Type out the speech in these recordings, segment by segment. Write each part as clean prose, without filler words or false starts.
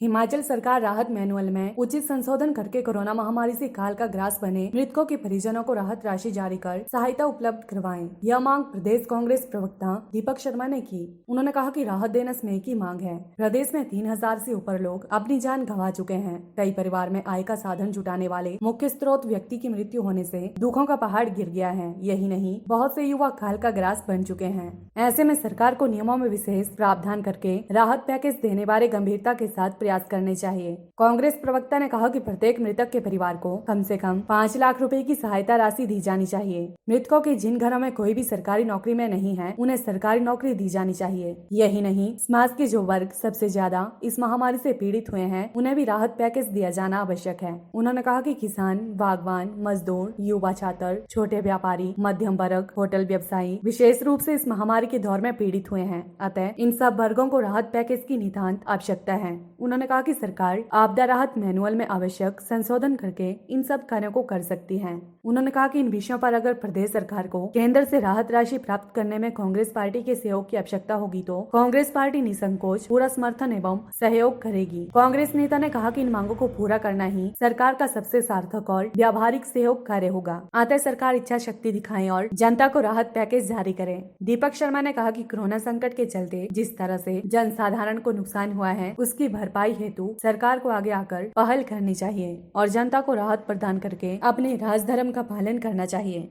हिमाचल सरकार राहत मैनुअल में उचित संशोधन करके कोरोना महामारी से काल का ग्रास बने मृतकों के परिजनों को राहत राशि जारी कर सहायता उपलब्ध करवाएं। यह मांग प्रदेश कांग्रेस प्रवक्ता दीपक शर्मा ने की। उन्होंने कहा कि राहत देना समय की मांग है। प्रदेश में 3000 से ऊपर लोग अपनी जान गंवा चुके हैं। कई परिवार में आय का साधन जुटाने वाले मुख्य स्रोत व्यक्ति की मृत्यु होने से दुखों का पहाड़ गिर गया है। यही नहीं, बहुत से युवा काल का ग्रास बन चुके हैं। ऐसे में सरकार को नियमों में विशेष प्रावधान करके राहत पैकेज देने बारे गंभीरता के साथ प्रयास करने चाहिए। कांग्रेस प्रवक्ता ने कहा कि प्रत्येक मृतक के परिवार को कम से कम 5 लाख रुपए की सहायता राशि दी जानी चाहिए। मृतकों के जिन घरों में कोई भी सरकारी नौकरी में नहीं है, उन्हें सरकारी नौकरी दी जानी चाहिए। यही नहीं, समाज के जो वर्ग सबसे ज्यादा इस महामारी से पीड़ित हुए हैं, उन्हें भी राहत पैकेज दिया जाना आवश्यक है। उन्होंने कहा कि किसान, बागवान, मजदूर, युवा छात्र, छोटे व्यापारी, मध्यम वर्ग, होटल व्यवसायी विशेष रूप से इस महामारी के दौर में पीड़ित हुए हैं। अतः इन सब वर्गों को राहत पैकेज की नितांत आवश्यकता है। उन्होंने कहा कि सरकार आपदा राहत मैनुअल में आवश्यक संशोधन करके इन सब कार्यों को कर सकती है। उन्होंने कहा कि इन विषयों पर अगर प्रदेश सरकार को केंद्र से राहत राशि प्राप्त करने में कांग्रेस पार्टी के सहयोग की आवश्यकता होगी तो कांग्रेस पार्टी निसंकोच पूरा समर्थन एवं सहयोग करेगी। कांग्रेस नेता ने कहा कि इन मांगों को पूरा करना ही सरकार का सबसे सार्थक और व्यावहारिक सहयोग कार्य होगा। अतः सरकार इच्छा शक्ति दिखाए और जनता को राहत पैकेज जारी करे। दीपक शर्मा ने कहा कि कोरोना संकट के चलते जिस तरह से जनसाधारण को नुकसान हुआ है, उसकी भरपाई हेतु सरकार को आगे आकर पहल करनी चाहिए और जनता को राहत प्रदान करके अपने राजधर्म का पालन करना चाहिए।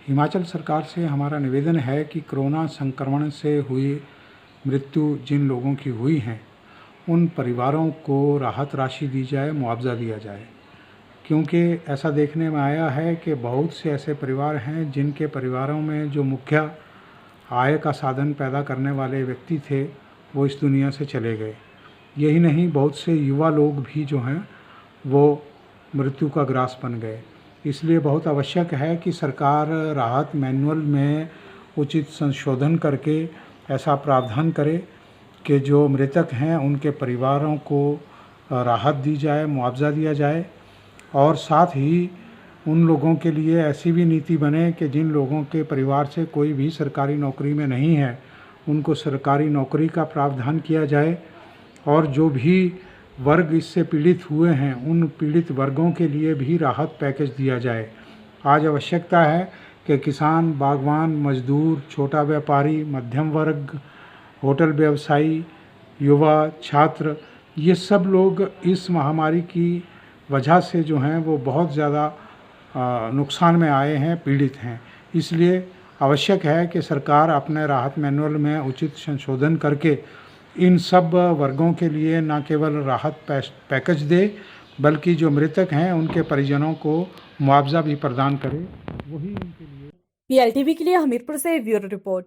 हिमाचल सरकार से हमारा निवेदन है कि कोरोना संक्रमण से हुई मृत्यु जिन लोगों की हुई हैं, उन परिवारों को राहत राशि दी जाए, मुआवजा दिया जाए। क्योंकि ऐसा देखने में आया है कि बहुत से ऐसे परिवार हैं जिनके परिवारों में जो मुख्य आय का साधन पैदा करने वाले व्यक्ति थे, वो इस दुनिया से चले गए। यही नहीं, बहुत से युवा लोग भी जो हैं वो मृत्यु का ग्रास बन गए। इसलिए बहुत आवश्यक है कि सरकार राहत मैनुअल में उचित संशोधन करके ऐसा प्रावधान करे कि जो मृतक हैं उनके परिवारों को राहत दी जाए, मुआवजा दिया जाए। और साथ ही उन लोगों के लिए ऐसी भी नीति बने कि जिन लोगों के परिवार से कोई भी सरकारी नौकरी में नहीं है, उनको सरकारी नौकरी का प्रावधान किया जाए। और जो भी वर्ग इससे पीड़ित हुए हैं, उन पीड़ित वर्गों के लिए भी राहत पैकेज दिया जाए। आज आवश्यकता है कि किसान, बागवान, मजदूर, छोटा व्यापारी, मध्यम वर्ग, होटल व्यवसायी, युवा, छात्र, ये सब लोग इस महामारी की वजह से जो हैं वो बहुत ज़्यादा नुकसान में आए हैं, पीड़ित हैं। इसलिए आवश्यक है कि सरकार अपने राहत मैनुअल में उचित संशोधन करके इन सब वर्गों के लिए न केवल राहत पैकेज दे, बल्कि जो मृतक हैं उनके परिजनों को मुआवजा भी प्रदान करे। वही उनके लिए। PLTV के लिए हमीरपुर से ब्यूरो रिपोर्ट।